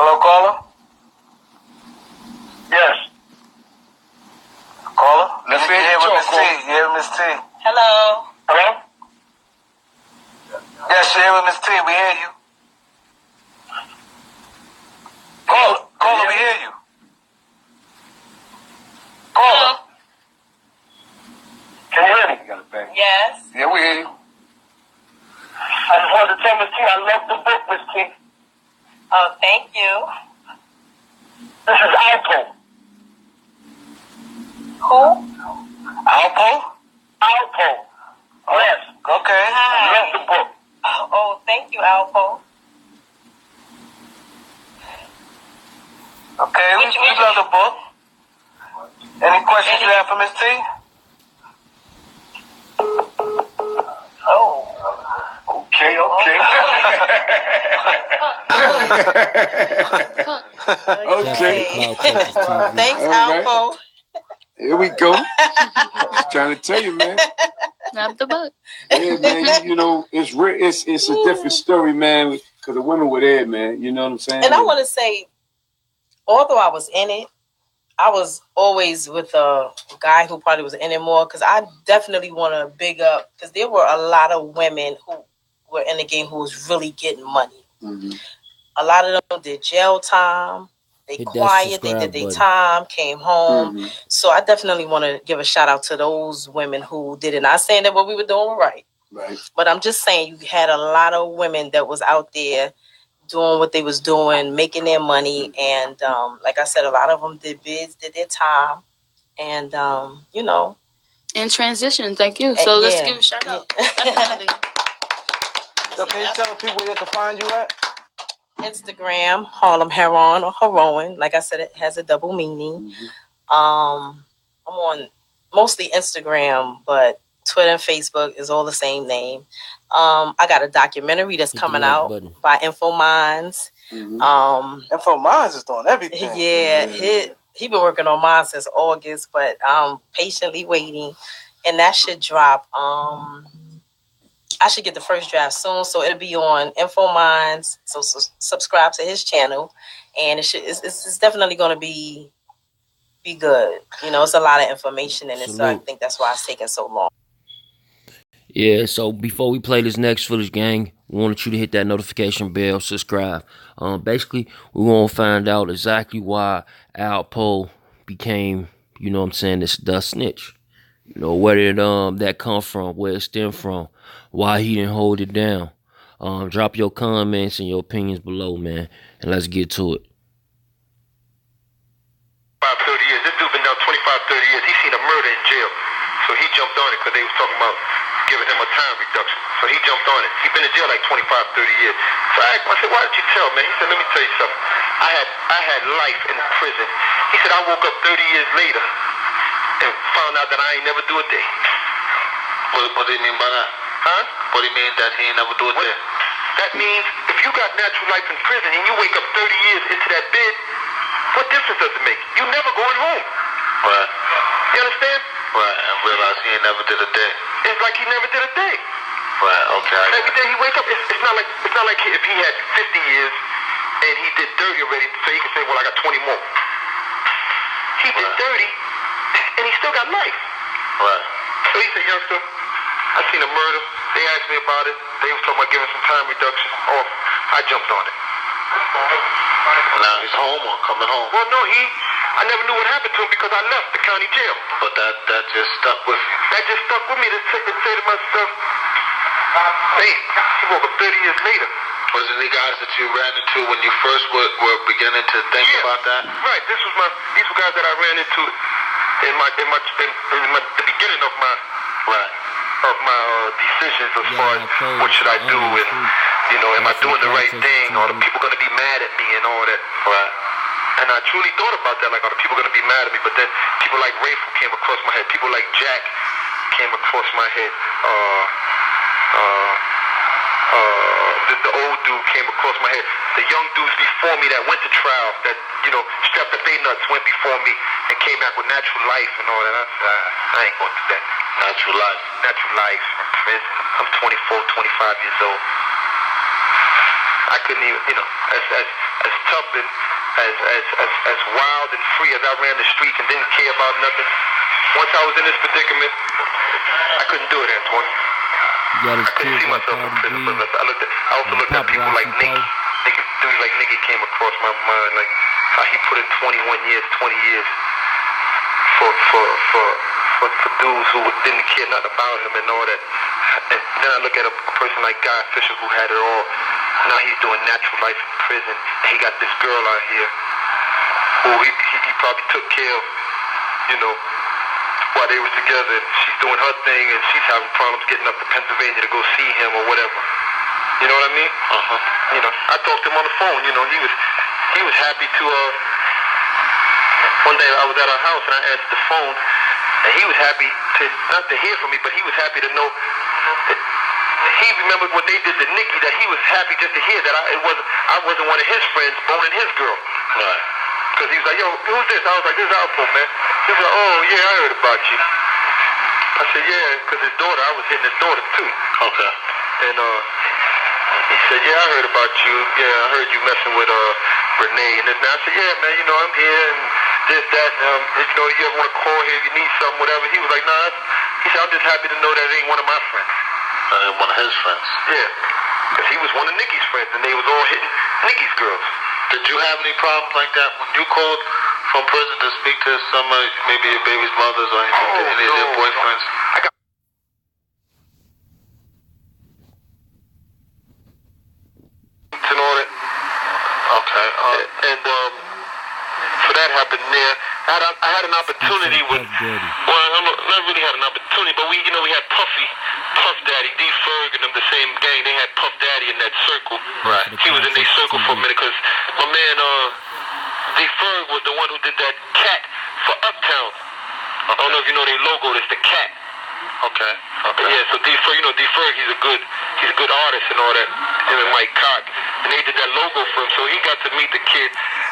Hello, caller? Yes. Caller? Let's hear with Miss T. Yeah, Miss T. Hello? Hello? Yes, you're here with Miss T. We hear you. Caller, we hear you. Caller. Can you hear me? Yes. Yeah, we hear you. I just wanted to tell Miss T I love the book, Miss T. Oh, thank you. This is Alpo. Who? Alpo? Alpo. Oh, yes. Okay. Hi. I love the book. Oh, thank you, Alpo. Okay, we love the book. Any questions you have for Miss T? Oh. Okay. Okay. Thanks, All Alpo. Here we go. Just trying to tell you, man. Love the book. Yeah, man. You know, it's a different story, man. Because the women were there, man. You know what I'm saying? And I want to say, although I was in it, I was always with a guy who probably was in it more, because I definitely want to big up, because there were a lot of women who were in the game who was really getting money. Mm-hmm. A lot of them did jail time. They quiet, they did their time, came home. Mm-hmm. So I definitely want to give a shout out to those women who did it. Not saying that what we were doing was right. Right. But I'm just saying you had a lot of women that was out there doing what they was doing, making their money. And like I said, a lot of them did bids, did their time. And, you know. In transition, thank you. So let's give a shout out. Definitely. So can you tell people where they can find you at? Instagram, Harlem Heron or Heroin. Like I said, it has a double meaning. Mm-hmm. I'm on mostly Instagram, but Twitter and Facebook is all the same name. I got a documentary that's coming out by Info Minds. Mm-hmm. Info Minds is doing everything. Yeah, he been working on mine since August, but I'm patiently waiting, and that should drop. I should get the first draft soon, so it'll be on Info Minds. So subscribe to his channel, and it's definitely going to be good. You know, it's a lot of information in it, so I think that's why it's taking so long. Yeah, so before we play this next footage, gang, we wanted you to hit that notification bell, subscribe. Basically, we're going to find out exactly why Alpo became, you know what I'm saying, the snitch. You know, where did that come from, where it stemmed from, why he didn't hold it down. Drop your comments and your opinions below, man, and let's get to it. 30 years. This dude been down 25, 30 years. He seen a murder in jail. So he jumped on it because they was talking about giving him a time reduction. So he jumped on it. He been in jail like 25, 30 years. So I asked him, I said, why did you tell, man? He said, let me tell you something. I had life in prison. He said, I woke up 30 years later and found out that I ain't never do a day. What do you mean by that? Huh? What do you mean that he ain't never do a day? That means if you got natural life in prison and you wake up 30 years into that bed, what difference does it make? You never going home. Right. You understand? Right, and realize he ain't never did a day. It's like he never did a day. Right, okay. Every day he wake up, it's not like if he had 50 years and he did 30 already, so he can say, well, I got 20 more. He did 30 and he still got life. Right. So he said, youngster, I seen a murder. They asked me about it. They was talking about giving some time reduction. Oh, I jumped on it. Now he's home or coming home? Well, no, I never knew what happened to him because I left the county jail. But that just stuck with you? That just stuck with me to say to myself, hey, he woke up 30 years later. Was it the guys that you ran into when you first were beginning to think about that? Right, these were guys that I ran into in the beginning of my decisions as far as what should I do and, you know, am I doing the right thing, or are the people going to be mad at me and all that. Right. And I truly thought about that, like, are the people going to be mad at me? But then people like Rafe came across my head. People like Jack came across my head. The old dude came across my head. The young dudes before me that went to trial, that, you know, strapped up their nuts, went before me and came back with natural life and all that. I said, I ain't going through that. Natural life in prison. I'm 24, 25 years old. I couldn't even, you know, as tough and as wild and free as I ran the streets and didn't care about nothing. Once I was in this predicament, I couldn't do it, Antoine. I couldn't see myself in prison for this. I also looked at people like Nicky. Dudes like Nicky came across my mind, like how he put in 21 years, 20 years for dudes who didn't care nothing about him and all that. And then I look at a person like Guy Fisher who had it all. Now he's doing natural life in prison. And he got this girl out here who he probably took care of, you know, while they was together. And she's doing her thing and she's having problems getting up to Pennsylvania to go see him or whatever. You know what I mean? You know, I talked to him on the phone. You know, he was happy to. One day I was at our house and I answered the phone, and he was happy to not to hear from me, but he was happy to know that he remembered what they did to Nicky. That he was happy just to hear that I wasn't one of his friends boning his girl. Right. Because he was like, yo, who's this? I was like, this is Alpo, man. He was like, oh yeah, I heard about you. I said, yeah, because his daughter, I was hitting his daughter too. Okay. And he said, yeah, I heard about you. Yeah, I heard you messing with Renee and this. And I said, yeah, man, you know, I'm here and this, that. You know, you ever want to call here if you need something, whatever. He was like, nah. He said, I'm just happy to know that it ain't one of my friends. One of his friends? Yeah. Because he was one of Nicky's friends and they was all hitting Nicky's girls. Did you have any problems like that when you called from prison to speak to somebody, maybe your baby's mothers or anything, any of their boyfriends? And all that. Okay. And so that happened there. I had an opportunity with. Well, I don't know, not really had an opportunity, but we had Puff Daddy, D Ferg, and them the same gang. They had Puff Daddy in that circle. Right. He was in their circle for a minute because my man D Ferg was the one who did that cat for Uptown. I don't know if you know their logo. It's the cat. Okay. Yeah, so D Ferg, he's a good artist and all that. Him and Mike Cock, and they did that logo for him. So he got to meet the kid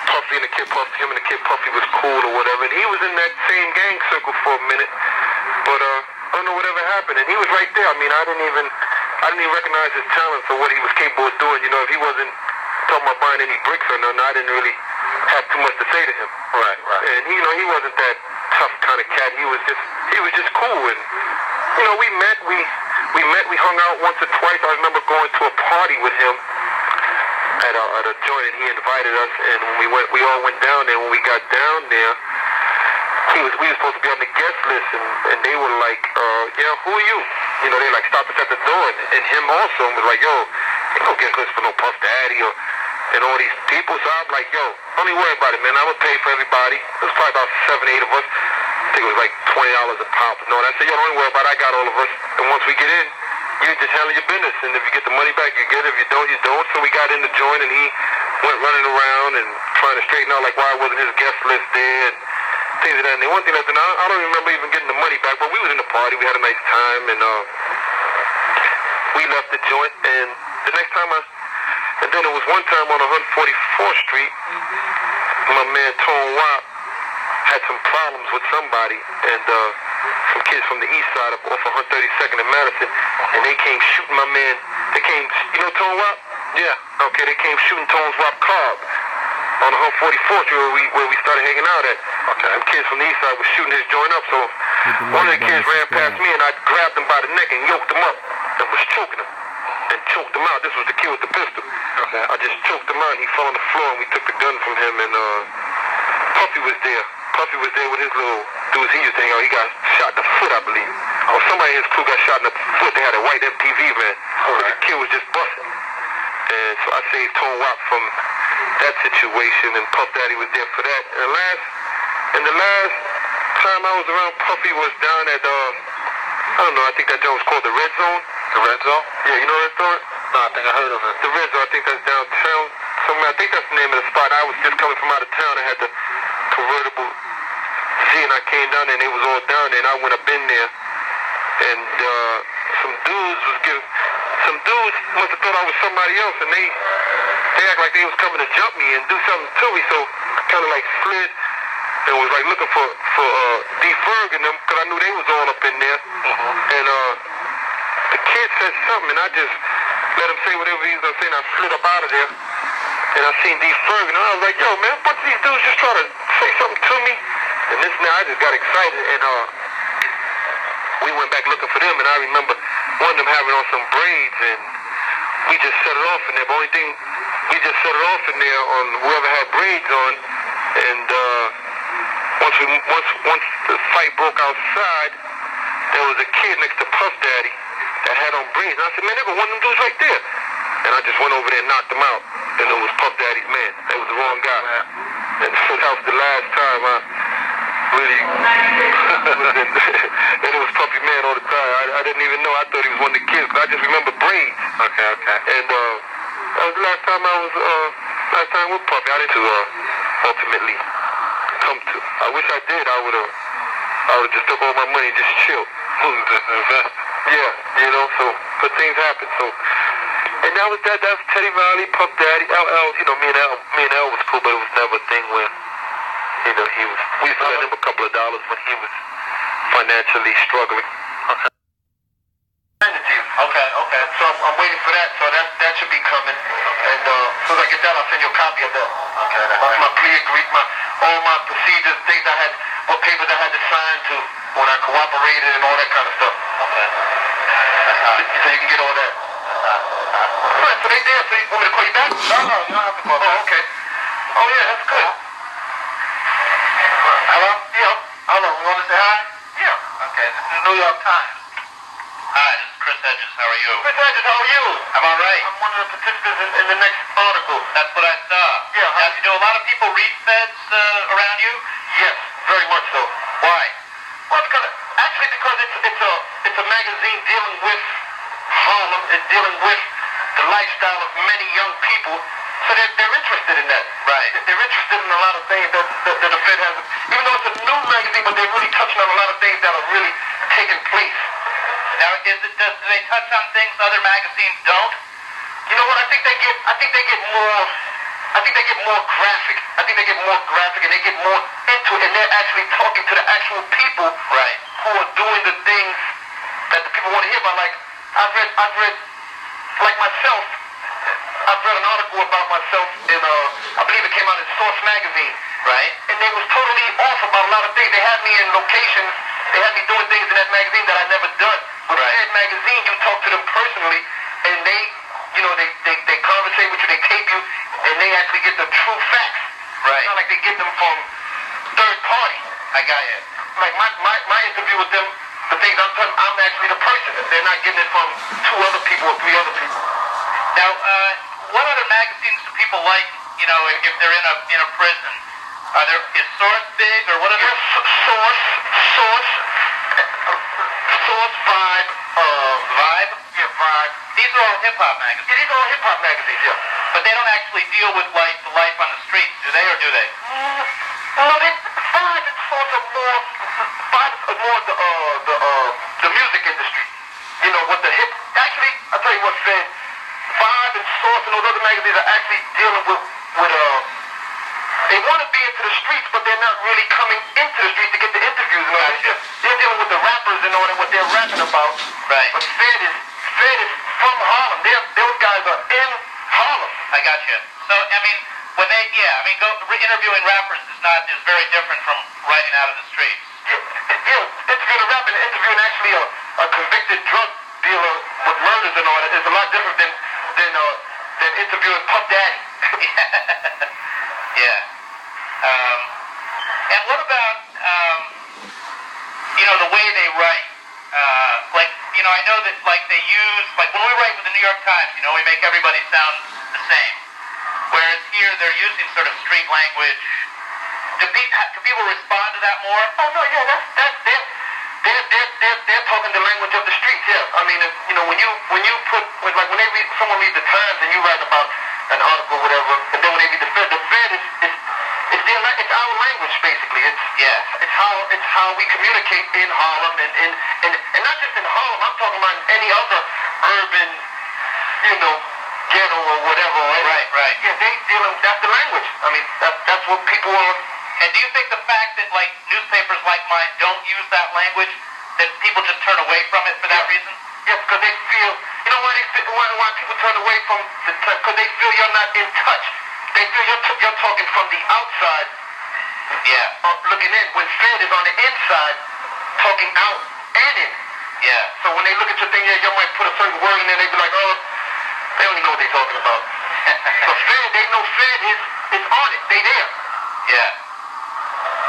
Puffy and the kid Puffy. Him and the kid Puffy was cool or whatever. And he was in that same gang circle for a minute, but I don't know whatever happened. And he was right there. I mean, I didn't even recognize his talent for what he was capable of doing. You know, if he wasn't talking about buying any bricks or nothing, I didn't really have too much to say to him. Right. And he wasn't that tough kind of cat. He was just cool. And we met, we hung out once or twice. I remember going to a party with him at a joint, and he invited us, and when we all went down there. When we got down there, we were supposed to be on the guest list, and they were like, who are you? You know, they like stopped us at the door, and him also was like, yo, ain't no guest list for no Puff Daddy and all these people. So I'm like, yo, don't even worry about it, man. I'm gonna pay for everybody. It was probably about 7, 8 of us. I think it was like $20 a pop. No, and I said, yo, don't worry about it. I got all of us. And once we get in, you just handle your business. And if you get the money back, you get it. If you don't, you don't. So we got in the joint, and he went running around and trying to straighten out like why wasn't his guest list there and things like that. And the one thing that I don't even remember even getting the money back, but we was in the party. We had a nice time, and we left the joint. And the next time and then it was one time on 144th Street, my man Tone Wop had some problems with somebody, and some kids from the east side off of 132nd and Madison, and they came shooting my man. They came, Tone Wop? Yeah. Okay, they came shooting Tone's Wop car on 144th Street where we started hanging out at. Okay. And kids from the east side was shooting his joint up, so one of the kids ran past me, and I grabbed him by the neck and yoked him up and was choking him. And choked him out. This was the kid with the pistol. Okay. I just choked him out, and he fell on the floor, and we took the gun from him, and Puffy was there. Puffy was there with his little dudes he used to hang out. He got shot in the foot, I believe. Or somebody in his crew got shot in the foot. They had a white MTV van. But the kid was just busting. And so I saved Tone Wop from that situation, and Puff Daddy was there for that. And the last time I was around Puffy was down at, I don't know, I think that joint was called the Red Zone. The Red Zone? Yeah, you know that store? No, I think I heard of it. The Red Zone, I think that's downtown. Somewhere, I think that's the name of the spot. I was just coming from out of town. I had the convertible Z, and I came down there, and they was all down there, and I went up in there, and some dudes must have thought I was somebody else, and they act like they was coming to jump me and do something to me, so I kind of like slid and was like looking for D Ferg and them, because I knew they was all up in there, and the kid said something, and I just let him say whatever he was going to say, and I slid up out of there. and I seen D. Ferg, and I was like, yo, man, a bunch of these dudes just trying to say something to me. And this now I just got excited, and we went back looking for them, and I remember one of them having on some braids, and we just set it off in there. But only thing, we just set it off in there on whoever had braids on, and once the fight broke outside, there was a kid next to Puff Daddy that had on braids. And I said, man, there go one of them dudes right there. And I just went over there and knocked him out. And it was Puff Daddy's man. That was the wrong guy. And so that was the last time I really and it was Puffy Man all the time. I didn't even know. I thought he was one of the kids, but I just remember braids. Okay. And that was the last time I was with Puffy. I didn't ultimately come to. I wish I did. I would have just took all my money and just chilled. Invest. Yeah, you know, so good things happen. So and that was Teddy Riley, Puff Daddy, LL, you know, me and L was cool, but it was never a thing where, you know, we used to lend him a couple of dollars when he was financially struggling. Okay. Okay. So I'm waiting for that. So that should be coming. And as soon as I get that, I'll send you a copy of that. Okay. My plea agreement, all my procedures, things I had, what papers I had to sign to when I cooperated and all that kind of stuff. Okay. So you can get all that. Right, so they there. So you want me to call you back? No, you don't have to call. Oh, okay. Oh yeah, that's good. Hello? Yeah. Hello. You want to say hi? Yeah. Okay. This is the New York Times. Hi, this is Chris Hedges. How are you? Chris Hedges, how are you? I'm all right. I'm one of the participants in the next article. That's what I saw. Yeah. Now, do a lot of people read feds around you? Yes, very much so. Why? Well, because it's a magazine dealing with Harlem. It's dealing with the lifestyle of many young people. So they're interested in that. Right. They're interested in a lot of things that the Fed has. Even though it's a new magazine, but they're really touching on a lot of things that are really taking place. Now, do they touch on things other magazines don't? You know what? I think they get more graphic. I think they get more graphic and they get more into it, and they're actually talking to the actual people, right, who are doing the things that the people want to hear about. Like I've read like myself. I've read an article about myself in I believe it came out in Source magazine, right? And they was totally off about a lot of things. They had me in locations. They had me doing things in that magazine that I'd never done. With that magazine, you talk to them personally, and they, you know, they conversate with you, they tape you, and they actually get the true facts. Right. It's not like they get them from third party. I got you. Like my interview with them, the things I'm telling, I'm actually the person. They're not getting it from two other people or three other people. Now, what other magazines do people like? You know, if they're in a prison, is Source big or what other? Source, Vibe. Vibe? Yeah, Vibe. These are all hip hop magazines. Yeah, these are all hip hop magazines. Yeah. But they don't actually deal with like the life on the streets, do they, or do they? No, Vibe and Source are more. Vibe are more the music industry. You know, what the hip. Actually, I'll tell you what, Fed. Vibe and Source and those other magazines are actually dealing with they want to be into the streets, but they're not really coming into the streets to get the interviews. You know? They're dealing with the rappers and all that, what they're rapping about. Right. But Fed is from Harlem. Those guys are in Harlem. I got you. So I mean, interviewing rappers is very different from writing out of the streets. Yeah, interviewing a rapper and interviewing actually a convicted drug dealer with murders and all that is a lot different than interviewing Puff Daddy. Yeah. And what about the way they write? I know that they use when we write with the New York Times, we make everybody sound the same. Whereas here they're using sort of street language. Do people respond to that more? Oh no, yeah, they're talking the language of the streets. Yeah, I mean, when someone reads the Times and you write about an article, whatever, and then when they read the Fed it's our language basically. It's how we communicate in Harlem and not just in Harlem. I'm talking about any other urban, ghetto or whatever. Right. Yeah, that's the language. I mean, that's what people are. And do you think the fact that newspapers like mine don't use that language, that people just turn away from it for that reason? Yeah, because they feel, why people turn away from because they feel you're not in touch. They feel you're talking from the outside. Yeah. Looking in, when Fed is on the inside, talking out and in. Yeah. So when they look at your thing, yeah, you might put a certain word in there, they be like, oh, they don't even know what they're talking about. But Fed, they know Fed is on it. They there. Yeah.